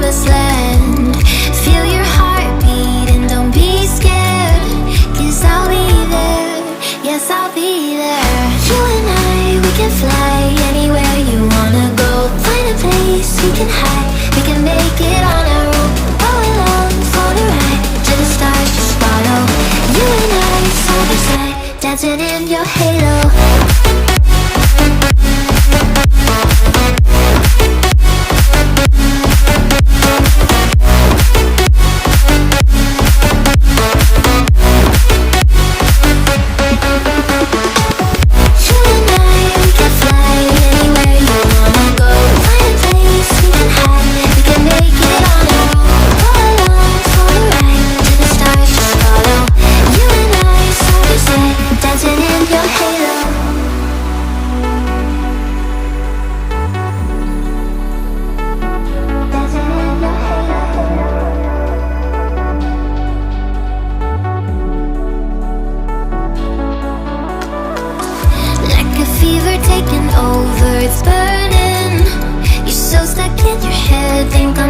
promised land. Feel your heartbeat and don't be scared, 'cause I'll be there, yes I'll be there. You and I, we can fly anywhere you wanna go. Find a place we can hide, we can make it on our own. Go along for the ride, to the stars just follow. You and I, side by side, dancing in your halo. Taking over, it's burning. You're so stuck in your head, think I'm